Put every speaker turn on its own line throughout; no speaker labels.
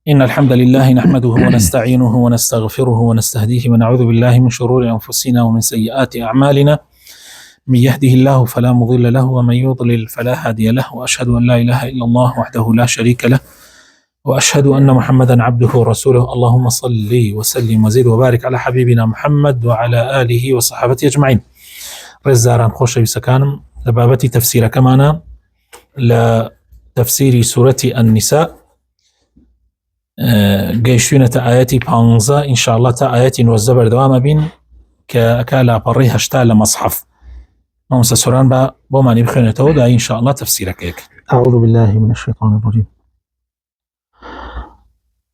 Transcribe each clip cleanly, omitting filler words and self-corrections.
إن الحمد لله نحمده ونستعينه ونستغفره ونستهديه ونعوذ بالله من شرور أنفسنا ومن سيئات أعمالنا. من يهده الله فلا مضل له ومن يضلل فلا هادي له، وأشهد أن لا إله إلا الله وحده لا شريك له، وأشهد أن محمدا عبده ورسوله. اللهم صل وسلم وزد وبارك على حبيبنا محمد وعلى آله وصحابته أجمعين. رزاران خوش بسكانم لبابتي تفسير كمانا لتفسير سورة النساء گەیشتوینە تا ئاەتی 15 ئینشاءالله تا ئاەتی 19 بەردەوامە بین کە ئەکا لاپەڕی 8 لە مەصحەف. مامۆستا سۆران بە بۆمانی بخوێنێتەوە دا ئینشاءالله تەفسیرەکەیەک.
أعوذ بالله من الشيطان الرجيم.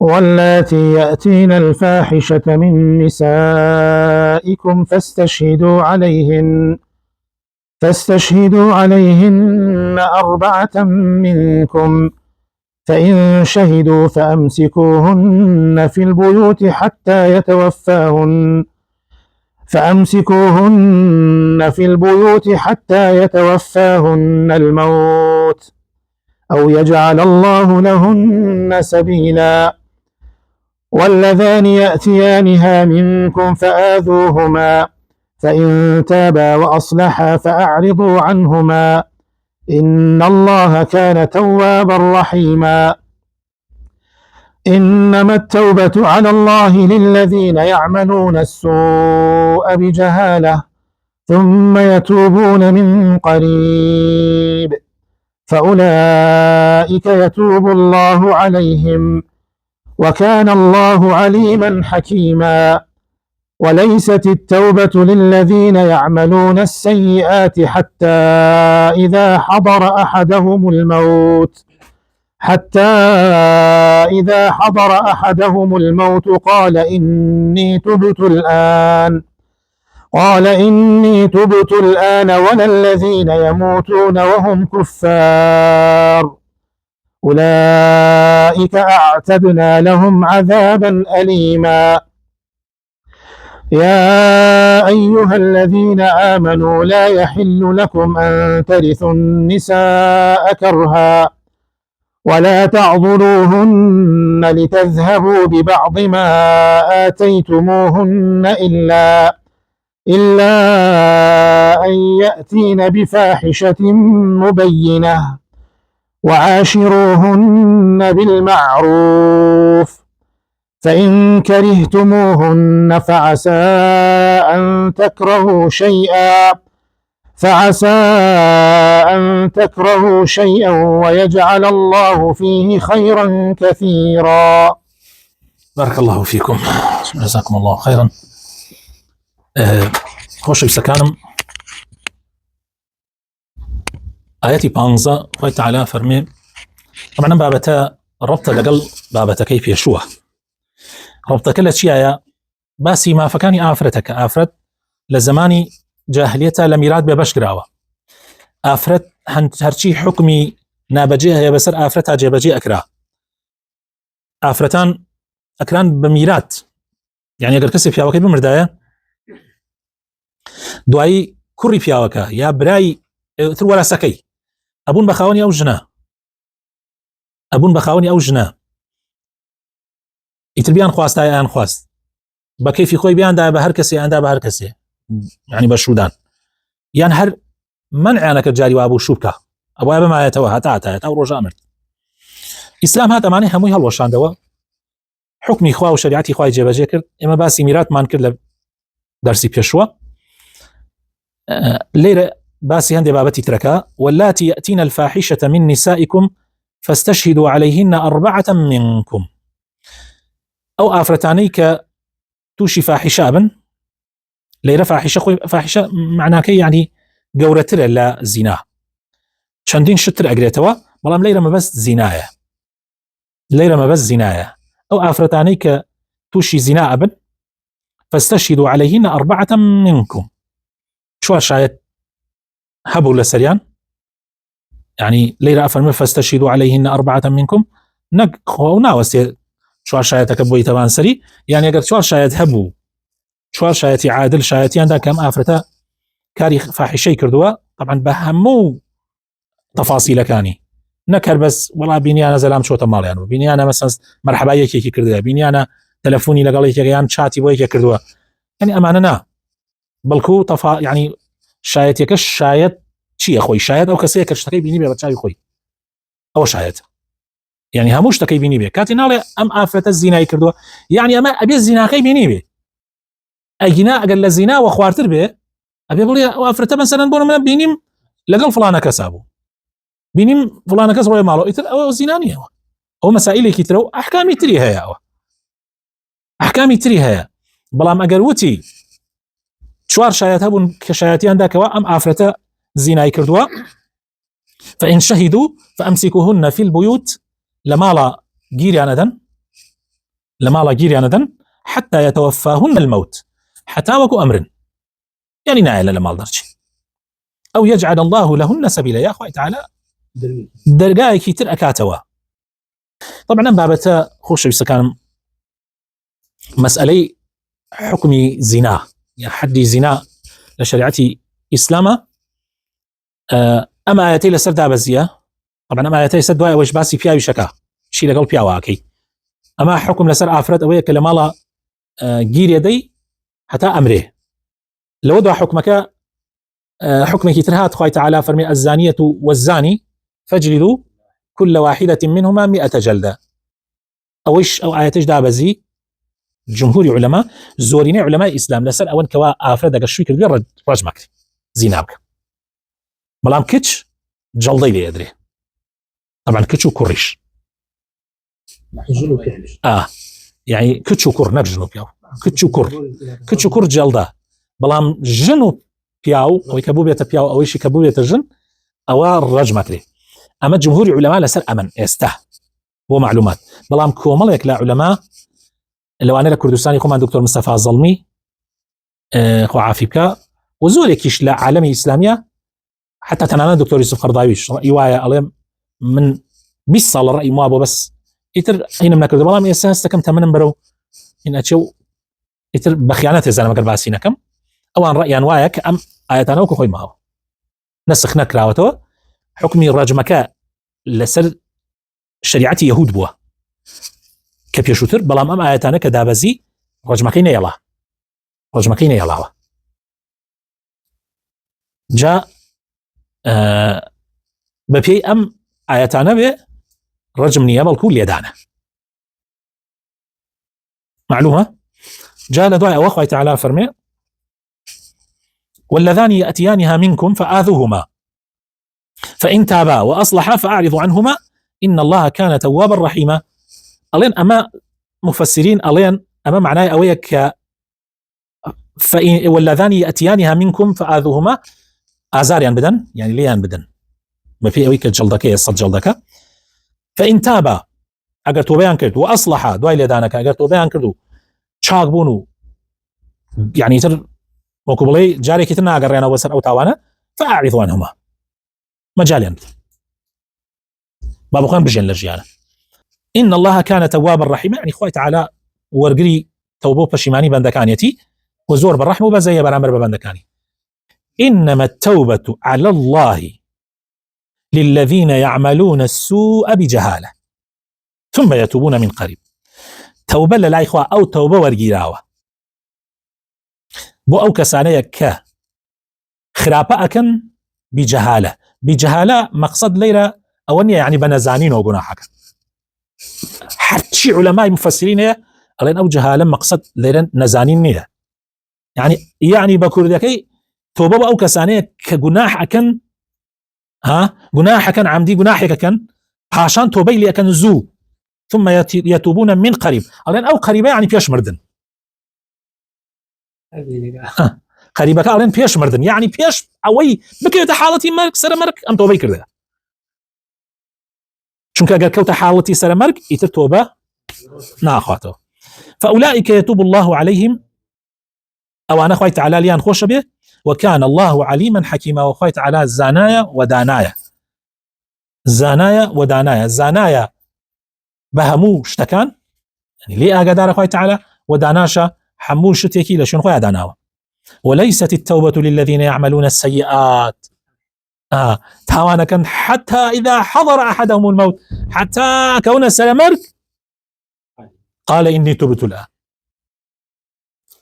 واللاتي يأتين الفاحشة من نسائكم فاستشهدوا عليهن 4 منكم، فإن شهدوا فأمسكوهن في البيوت حتى يتوفاهن الموت أو يجعل الله لهن سبيلا. واللذان يأتيانها منكم فآذوهما، فإن تابا وأصلحا فأعرضوا عنهما، إن الله كان توابا رحيما. إنما التوبة على الله للذين يعملون السوء بجهالة ثم يتوبون من قريب، فأولئك يتوب الله عليهم، وكان الله عليما حكيما. وليست التوبة للذين يعملون السيئات حتى إذا حضر أحدهم الموت قال إني تبت الآن ولا الذين يموتون وهم كفار، أولئك أعتدنا لهم عذابا أليما. يا أيها الذين آمنوا لا يحل لكم أن ترثوا النساء كرها ولا تعضلوهن لتذهبوا ببعض ما آتيتموهن إلا أن يأتين بفاحشة مبينة، وعاشروهن بالمعروف، فإن كرهتموهن فعسى أن تكرهوا شيئا ويجعل الله فيه خيرا كثيرا.
بارك الله فيكم، جزاكم الله خيرا. خوش بسكانم آياتي 15 خوي تعالى فرمي طبعا بابتا ربط لقل بابتا كيف يشوه ربط كل شيء باسي ما فكاني آفرتك آفرت لزماني جاهليتها لميراد ببشكراوة آفرت هرشي حكمي نابجيها يا بسر آفرتها جيبجي أكرا آفرتان أكران بميرات، يعني أقر كسي فياوكي بمردايا دوائي كوري فياوكا يا براي ولا سكي أبون بخاوني أو جنا يتربيان خواست آيان خواست بكيفي خوي بيان دا بهر كسي يعني بشودان يعني هر منعانك الجاري وابو شوكا ابو ابا ما يتوه هتا او رجاء مرد اسلام هذا معناه هموي هالوشان دوا حكمي خوا وشريعتي خوا جيبجي كرد اما باسي ميرات مان كرد درسي بيشوا ليره باسي هندي بابتي تركا. واللاتي يأتين الفاحشة من نسائكم فاستشهدوا عليهن 4 منكم، او افرتانيك توشي فاحشة ابن ليره فاحشة معناك يعني قورتر لا زنا چندين شتر اقريتوا بلام ليره ما بس زنايا او افرتانيك توشي زنا ابن فاستشهدوا عليهن 4 منكم. شو شايد هبوا لسريان يعني ليره افرمي فاستشهدوا عليهن 4 منكم نق خونا وسي شو شايد تكبوي تبان سري يعني اگر شو شايد هبوا شو شايد عادل شايد عندها كم افرتا كاري فاحشي كردوا طبعا بهمو تفاصيل كاني نەکەر بەس وڵا بینیانە زەلام چۆتە ماڵیان و بینیانە مەسەن مەرحەبا یەکێکی کردووە بینیانە تەلەفۆنی لەگەڵ یەکێکیان چاتی بۆ یەکێک کردووە یعنی ئەمانە نا بەڵکو یعنی شایەتێکە شایەت چییە خۆی شایەت ئەو کەسەیە کە شتەکەی بینی بێ بە چاوی خۆی ئەوە شایەت یعنی هەموو شتەکەی بینی بێ کاتی ناڵێ ئەم ئافرەتە زینای کردووە یعنی ئەمە ئەبێ زیناکەی بینی بێ ئەگینا ئەگەر لە زیناوە خواردتر بێ ئەبێ بڵێ ئەو ئافرەتە مەسەلەن بۆ نمونە بینیم لەگەڵ فڵانە کەسا بوو بینیم فڵانە کەس ڕۆی ماڵەوە ئیتر ئەوە زینا نیەوە ئەو مەسائلێکی ترە و ئەحکامی تری هەیە ئەوە ئەحکامی تری هەیە بەڵام ئەگەر وتی چوار شایەت هەبوون کە شایەتیان داکەوە ئەم ئافرەتە زینای کردووە فإن شهدوا فأمسكوهن في البيوت لمالا گیریانە دەن حتى يتوفاهن الموت حتى وكو أمر يعني نایە لە ماڵ دەرچی أو يجعل الله لهن سبيلا يا أخوة تعالى دەرگایەکی تر ئەکاتەوە طبعا ئەم بابەتە خۆشەویستەکانم مەسئلەی حکمی زینا یا حدی زینا لە شریعەتی ئیسلامە ئەم ئاەتەی لەسەر دابەزیە طبعا ئەم ئاەتەی لەسەر دوای ئەوەش باسی پیاوی شەکە چی لەگەڵ پیاواکەی ئەمە حکم لەسەر ئافرەت ئەوەیە کە لە ماڵە گیرێ دەی هەتا ئەمرێ لەوە دوا حکمەکە حكمك ترهات خوي تعالى فرمي الزانية والزاني فاجلدوا كل واحدة منهما 100 جلدة أوش أو آياتش دابزي جمهور علماء زورين علماء الإسلام لسر أون كوا آفرد قشوي كردوية رجمك زينابك بلام كتش جلدي لي يدري طبعا كتش وكرش يعني كتش وكر نكجنو بياو كتش وكر جلدة بلام جنو پیاو او کبوبیت پیاو او شی کبوبیت جن او رجمك لي اما جمهور علماء لسر امن استه بو معلومات بلام كومل يك لا علماء لو انا لكردستاني كمان دكتور مصطفى الظلمي خو عافيك وزولكيش لا عالمي اسلاميه حتى تنانا دكتور يوسف قرضاويش روايه علم من بيصل الراي مو ابو بس يتر هنا من كرد بلام اساس كم تمن برو ان اتشو يتر بخيانات زلمه قرباسينا كم اوان رأيان وايك ام آياتنا وكو خوي ماهو نسخنا كراوتو حكمي الرجمكا لسر شريعتي يهود بوا كبيشوتر بلام ام آياتنا كدابزي رجمكين يلا جاء ببي ام آياتنا بي رجم نيابة الكل يدانا معلومة جاء لدعاء واخوة تعالى فرمي واللذان يأتيانها منكم فآذوهما فإن تابا وأصلحا فأعرضوا عنهما إن الله كان توابا رحيما ألين أما مفسرين ألين أما معناه أويك واللذان يأتيانها منكم فآذوهما آزاريان بدن يعني ليان بدن ما في أويك جلدك يصد جلدك فإن تابا أجر توبيان كردو وأصلحا دواي لدانك أجر توبيان كردو شاق بونو يعني تر وكبلي جاري كتنا أجرينا وسر أو تاوانا فأعرضوا عنهما مجالين بابو خان بجين لجيانا إن الله كان توابا رحيما يعني خوي تعالى ورقري توبو بشيماني بندكانيتي وزور بالرحمة وبزي برامر ببندكاني إنما التوبة على الله للذين يعملون السوء بجهالة ثم يتوبون من قريب توبة لا إخوة أو توبة ورقراوة بو أو كسانية ك خرابة أكن بجهالة مقصد ليلة أولنية يعني بنزانين وقناحك حتى علماء مفسرين ألين أو جهالة مقصد ليلة نزانين نية يعني بكور ذكي توبة أو كسانية كجناح أكن جناح أكن عمدي جناحك أكن عشان توبة لي أكن زو ثم يتوبون من قريب ألين أو قريبة يعني بيش مردن قريبك ألين بيش مردن يعني بيش أوي بكيت حالتي مرك سر مرك أم توبة كرده شنك أجر كوت حالتي سر مرك يتر توبة ناخواته فأولئك يتوب الله عليهم أو أنا خويت على ليان خوش به وكان الله عليما حكيما وخويت على زانايا ودانايا زانايا بهمو شتكان يعني ليه أقدر خويت على وداناشا حمول شتيكي لشون خويا داناوا وليست التوبة للذين يعملون السيئات تاوانا كان حتى إذا حضر أحدهم الموت حتى كون سلمرك قال إني تبت الآن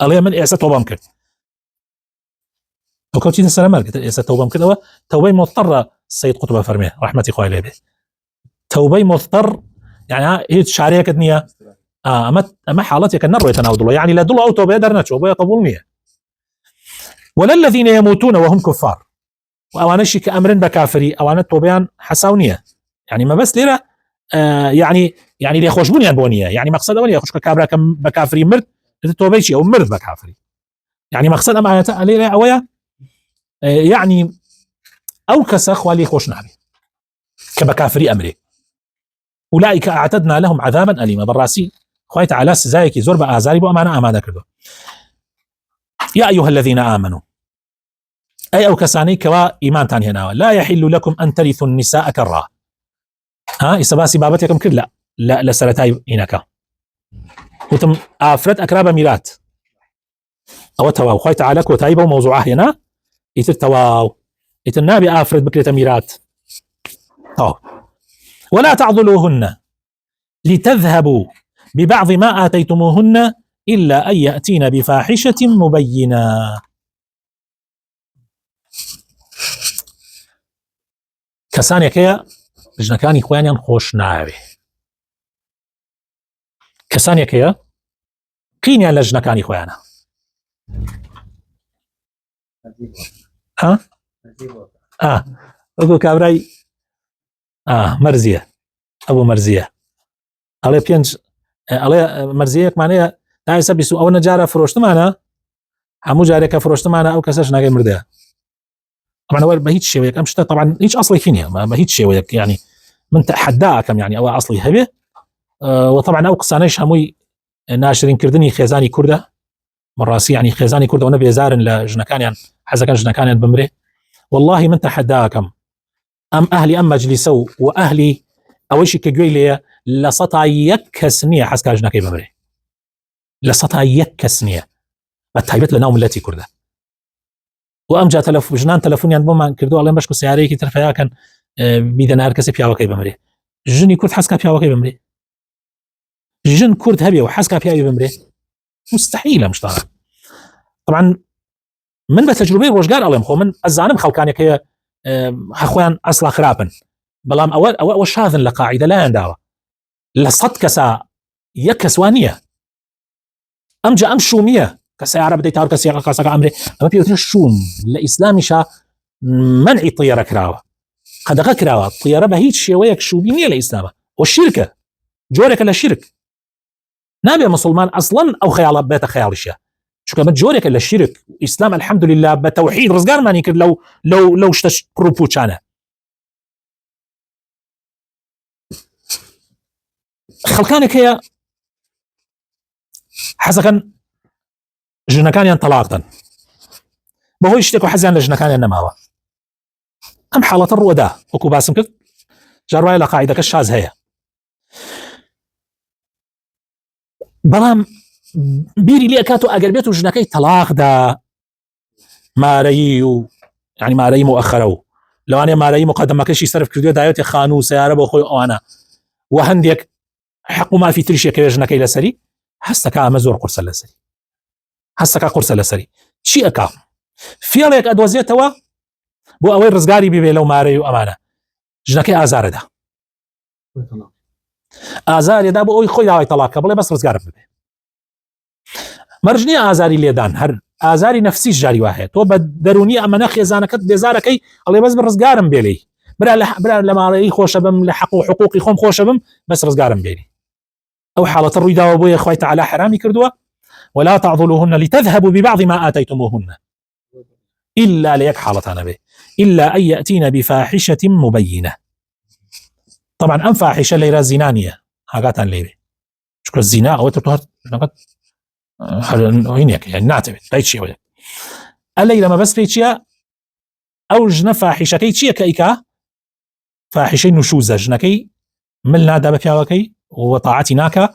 الله من إعسى توبام كرد وكوتي سلمرك إعسى توبام كرد توبي مضطر السيد قطب فرميه رحمة إخوة إليه توبي مضطر يعني هي شعرية كدنية أما حالتك النار يتناود الله يعني لا دل أو توبة درناتش وبيا قبولني ولا الذين يموتون وهم كفار وأوانشي كأمر بكافري أوانا توبيان حساونية يعني ما بس ليرة يعني اللي يخوشبوني أنبونية يعني مقصد أولي يخوش كابرا كم بكافري مرد توبيشي أو مرد بكافري يعني مقصد أما ليرة أويا يعني أو كسخ واللي يخوش نعبي كبكافري أمري أولئك أعتدنا لهم عذابا أليما بالراسي خويت على سزايك زور بأزاري بو أمانة كردو يا أيها الذين آمنوا أي أو كساني كوا إيمان تاني هنا لا يحل لكم أن ترثوا النساء كرا إسباسي بابتكم كر لا لسرتاي إنك وتم آفرت أكراب ميلات أو تواو خويت على كوتايبة وموضوعه هنا يتتواو يتنابي آفرت بكرة ميلات ولا تعضلوهن لتذهبوا ببعض ما آتيتموهن إلا أن يأتين بفاحشة مبينة كسانيكيا جنكاني خوانيان خوش ناوي كسانيكيا قينيان لجنكاني خوانا أقول كابراي مرزية أبو مرزية على بينج على مرزيك معناها تاي سبيسو أو نجارة فروشت معنا همو جارك فروشت معنا أو كساش ناقي مردها طبعا هو بهيت شيء وياك أمشت طبعا هيك أصلي فيني ما بهيت شيء وياك يعني من تحداكم يعني أو أصلي هبه وطبعا أو قصانيش هموي ناشرين كردني خيزاني كردة مراسي يعني خيزاني كردة ونبي زارن لجنكان يعني حزكان جنكان بمره والله من تحداكم أم أهلي أم مجلسو وأهلي أوشي كجويلية لسطا يكسنية حسكا جنكي بمره لسطا يكسنية بتهيبت لناوم التي كردة وأمجا جنان تلفوني عند بوما كردو الله بشكو سياري كي ترفيا كان بيدن هركسي بياوكي بمره جني كرد حسكا بياوكي بمره جن كرد هبي وحسكا بياوكي بمره مستحيلة مش طبعا طبعا من بتجربة روجقار الله مخو من الزانم خلقاني كي هخوان أصلا خرابا بلام أول شاذن لقاعدة لا ينداوى لصد كسا يكسوانية أمجا أم شومية كسا عرب دي تار كسا قاسا أمري أما بيوتنا الشوم لإسلامي شا منع الطيارة كراوة قد غكراوة الطيارة بهيت شوية شومية لإسلامة والشركة جورك للشرك نابي مسلمان أصلا أو خيال بيت خيال الشيء شو كمان جورك إلا الشرك إسلام الحمد لله بتوحيد رزقار ماني كر لو اشتش كروبو شانه خلقانك هي حسكن جنكان ينطلاقا ما هو يشتكوا حزان لجنكان ينماوا أم حالة الرودة وكو باسم كذ جارواي لقاعدة كالشاز هي بلام بيري لي أكاتو أقربيتو جنكي طلاق دا ماريو يعني ماري مؤخرو لو أنا ماري مقدم ما كيش يصرف كرديو دايوتي خانو سيارة بأخوي أوانا وهنديك حقو ما في تريشي كي جنكي لسري هستكا مزور قرصة لسري هستكا قرصة لسري شي أكا في عليك أدوزيتوا بو أوي رزقاري بيبي لو ماريو أمانة جنكي آزار دا آزار دا بو أوي خوي داوي طلاق بلي بس رزقار بيبي مرجني آزاري ليدان هر آزاری نفسی جاری واحد تو بدرونی اما نخی زانکت بزاره کی الله بس برزگارم بیلی برا لما خوش بم لحق حقوقي خوم خوش بم بس رزقارم بیلی او حالة الريدا وابوي اخوي تعالى حرامي كردوا ولا تعضلوهن لتذهبوا ببعض ما آتيتموهن إلا ليك حالتنا به إلا أن يأتين بفاحشة مبينة طبعا أم فاحشة ليرا زنانية حاجاتان ليري شكرا الزنا أو تطهر هينيك يعني نعتبر بيت شيء ولا اللي لما بس بيت شيء أو جنا فاحشة كي شيء كيكا فاحشة نشوزة جنكي ملنا دابا فيها وكي وطاعتناك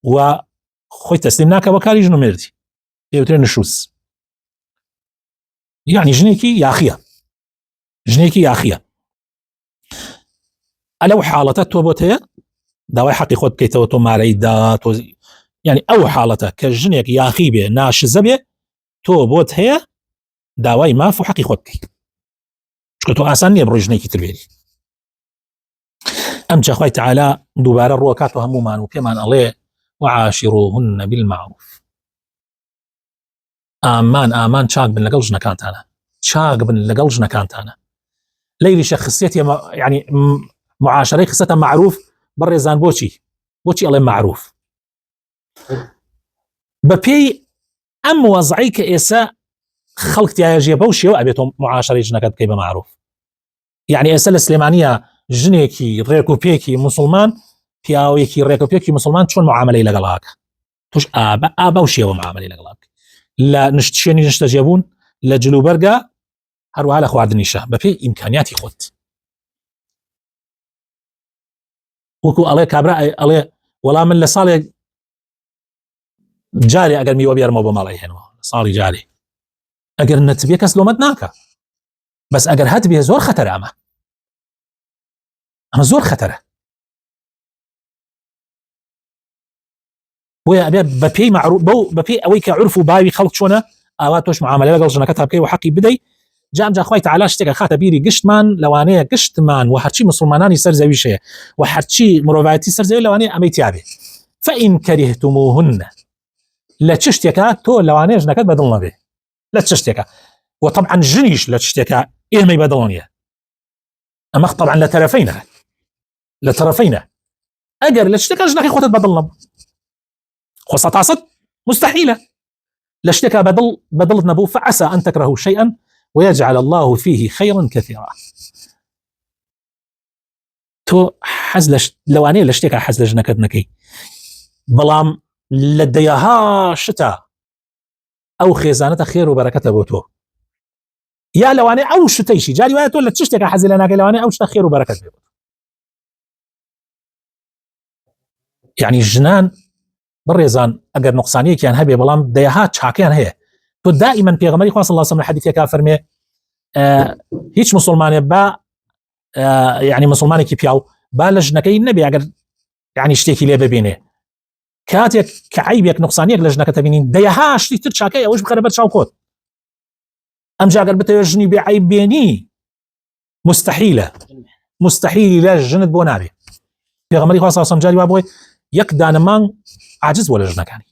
وخوي تسلمناك وكالي جنو مردي يوترين نشوز يعني جنيكي يا أخيا ژنێکی یاخیە ئەلەو حاڵەتە تۆ بۆت هەیە داوای حەقی خۆت بکەیتەوە تۆ مارەی دا تۆ یعنی ئەو حاڵەتە کە ژنێک یاخی بێ ناشزە بێ تۆ بۆت هەیە داوای ماف و حەقی خۆت بکەیت چکە تۆ ئاسان نییە بڕۆی ژنێکی تر بێری ئەم جا خوای تعالی دووبارە ڕووەکاتەوە هەمومان و پێمان ئەڵێ وعاشروهن بالمعروف ئامان چاک بن لەگەڵ ژنەکانتانە چاک بن لەگەڵ ژنەکانتانە لەیلی شەخصیەتی یعنی معاشرەی خستە معروف بەڕێزان بۆچی ئەڵێ معروف بەپێی ئەم وەزعی کە ئێستا خەڵک تایەژێ بەو شێوە ئەبێتەوە معاشرەی ژنەکەت بکەی بە معروف یعنی ئێستا لە سلێمانیە ژنێکی ڕێک و پێکی مسلمان پیاوێکی ڕێک و پێکی مسلمان چۆن معاملەی لەگەڵاکە توش ئابا و شێوە معاملەی لەگەڵاکە لە نشتشێنی نیشتە جێبوون لە جلوبەرگە هەروەها لە خواردنیشە بەپێی ئیمکانیاتی خۆت وەکو ئەڵێ کابرا ئەڵێ وەڵام من لە ساڵێک جارێ ئەگەر میوە بێرمەوە بە ماڵی هێنەوە ساڵی جارێ ئەگەر نەتبێ کەس لۆمەت ناکە بەس ئەگەر هەت بێ زۆر خەتەرە ئەمە زۆر خەتەرە بۆیە ئەبێ بەپێی معروف بەپێی ئەوەی کە عرف و باوی خەڵک چۆنە ئاوا تۆش معاملە لەگەڵ ژنەکەت بکەی و حەقی بدەی جام جا خوای تعالی شتێکە خاتە بیری گشتمان لەوانەیە گشتمان و هەرچی مسلمانانی سەر زەویش هەیە و هەرچی مرۆڤایەتی سەر زەوی لەوانەیە ئەمەی تیابێ فإن كرهتموهن لە چ شتێکە تۆ لەوانەیە ژنەکەت بەدڵ نەبێ لە چ شتێکە وطبعا ژنیش لە چ شتێکە ئێمەی بەدڵ نییە ئەمە طبعا لە تەرەفەینە ئەگەر لە شتێکە ژنەکەی خۆتت بەدڵ نەبوو خۆ سەتاسەد مستحيلة لە شتێکە بەدڵت نەبوو فعسى أن تكرهوا شيئا ويجعل الله فيه خيرا كثيرا تۆ حەز لەوانەیە لە شتێکە حەز لە ژنەکەت نەکەی بەڵام لە دەیەها شتە ئەو خێزانەتە خێر و بەرەکەتە بۆ تۆ یا لەوانەیە ئەو شتەیشی جاری وایە تۆ لە چ شتێکە حەزی لە ناکەی لەوانەیە ئەو شتە خێر و بەرەکەت بێ یعنی ژنان بڕێزان ئەگەر نقصانیەکیان هەبێ بەڵام دەیەها چاکیان هەیە تۆ دائما پێغەمبەری خوا صلی الله علیه و سلم لە حەدیثێکا فەرمێ هیچ مسلمانێ با یعنی مسلمانێکی پیاو با لە ژنەکەی نەبێ ئەگەر یعنی شتێکی لێ ببینێ کاتێک کە عیبێک نقصانیەک لە ژنەکەت بینین دەیەها شتی تر چاکەی ئەوەش بخەرە بەر چاو خۆت ئەمجا ئەگەر بتەوێت ژنی بێ عیب بێنی مستحیلی لە ژنت بۆ نابێ پێغەمبەری خوا صلی الله علیه و سلم جاری وا بۆی یەک دانەمان عاجز بۆ لە ژنەکانی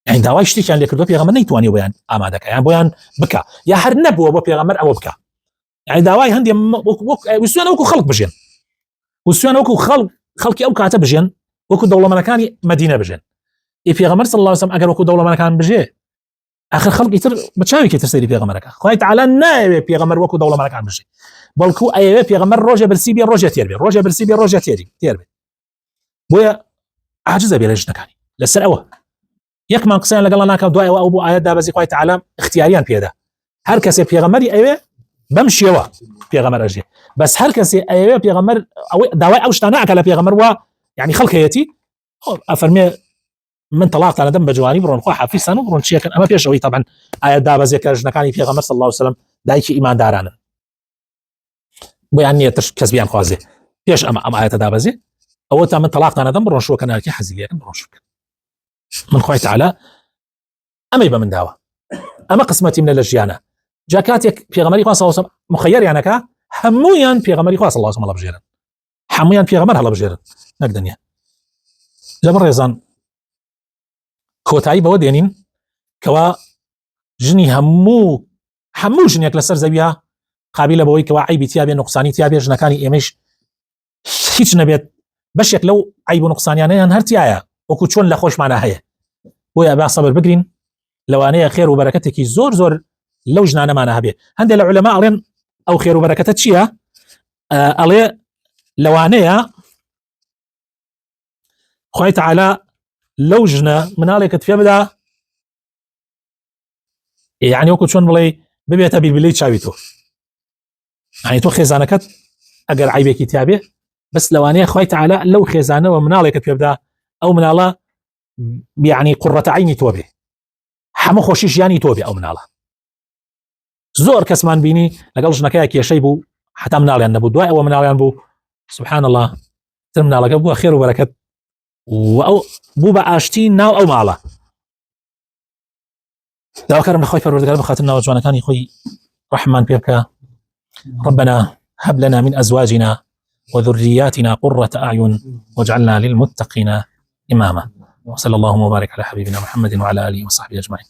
یعنی داوای شتێکیان لێ کردووە پێغەمبەر نەیتوانی بۆیان ئامادەکە یان بۆیان بکە یا هەر نەبووە بۆ پێغەمبەر ئەوە بکە یعنی داوای هەندێ وسویان وەکو خەڵک بژێن وسویان وەکو خەڵکی ئەو کاتە بژێن وەکو دەوڵەمەندەکانی مەدینە بژێن پێغەمبەر صلی الله علیه و سلم ئەگەر وەکو دەوڵەمەندەکان بژێ آخر خەڵکی تر بچاوێکی تر سەیری پێغەمبەرەکە خوای تعالی نایەوێ پێغەمبەر وەکو دەوڵەمەندەکان بژێ بەڵکو ئەیەوێ پێغەمبەر ڕۆژێ برسی بێ ڕۆژێ تێر بێ ڕۆژێ برسی بێ ڕۆژێ تێر بێ بۆیە عاجزە بێ لە ژنەکانی لەسەر ئەوە یەکمان قسەیان لەگەڵ ناکەم دوایەوە ئەو بۆ ئاەت دابەزی خوای تعالی اختیاریان پێدا هەر کەسێ پێغەمبەری ئەوێ بەم شێوە پێغەمبەر ئەژێ بەس هەر کەسێ ئەوێ پێغەمبەر داوای ئەو شتانە ئەکە لە پێغەمبەر وە یعنی خەڵکەیەتی ئەفەرمێ من تەلاقتان دەم بە جوانی بڕۆن خوا حافیزتان و بڕۆن چیەکەن ئەمە پێشەوەی طبعا ئاەت دابەزێ کە ژنەکانی پێغەمبەر صلی الله علیه و سلم دایکی ئیماندارانن بۆیان نییە تر کەس بیان خوازێ پێش ئەم ئاەتە دابەزێ ئەوە تا من تەلاقتان دەم بڕۆن شۆ کەنارکی حەزی لێکن بڕۆن شوکە من خوای تعالی ئەمەی بە من داوە ئەمە قسمەتی منە لە ژیانە جا کاتێک پێغەمبەری خوا صلی الله علیه و سلم مخەیەریانەکە هەموویان پێغەمبەری خوا صلی الله علیه و سلم هەڵەبژێرن هەموویان پێغەمبەر هەڵەبژێرن نەک دنیا لەبەر ڕێزان کۆتایی بەوە دێنین کەوا ژنی هەموو ژنێک لەسەر زەویە قابلە بەوەی کەوا عیبی تیا بێ نقصانی تیا بێ ژنەکانی ئێمەش هیچ نەبێت بەشێک لەو عیب و نقصانیانەیان هەر تایە وەکو چۆن لە خۆشمانە هەیە بۆیە با سەبر بگرین لەوانەیە خێر و بەرەکەتێکی زۆر لەو ژنانەمانە هەبێ هەندێک لە عولەما ئەڵێن ئەو خێر و بەرەکەتە چییە ئەڵێ لەوانەیە خوای تعالی لەو ژنە مناڵێکت فێ بدا یعنی وەکو چۆن بڵێ ببێتە بیلبیلەی چاوی تۆ یعنی تۆ خێزانەکەت ئەگەر عیبێکی تیابێ بەس لەوانەیە خوای تعالی لەو خێزانەوە مناڵێکت پێ بدا ئەو مناڵە یعنی قوڕەتە عینی تۆ بێ هەموو خۆشی ژیانی تۆ بێ ئەو مناڵە زۆر کەسمان بینی لەگەڵ ژنەکەی کێشەی بوو حتا مناڵیان نەبوو دوای ئەوە مناڵیان بوو سبحان الله تر مناڵەکە بووە خێر و بەرەکەت و ئەو بوو بە ئاشتی ناو ئەو ماڵە. داواکارم لە خۆی پەروەردگار بخاتر ناوە جوانەکانی خۆی ڕەحمان پێ بکە. ربنا هب لنا من أزواجنا وذرياتنا قرة أعين واجعلنا للمتقين إماما. وصلى الله وبارك على حبيبنا محمد وعلى آله وصحبه أجمعين.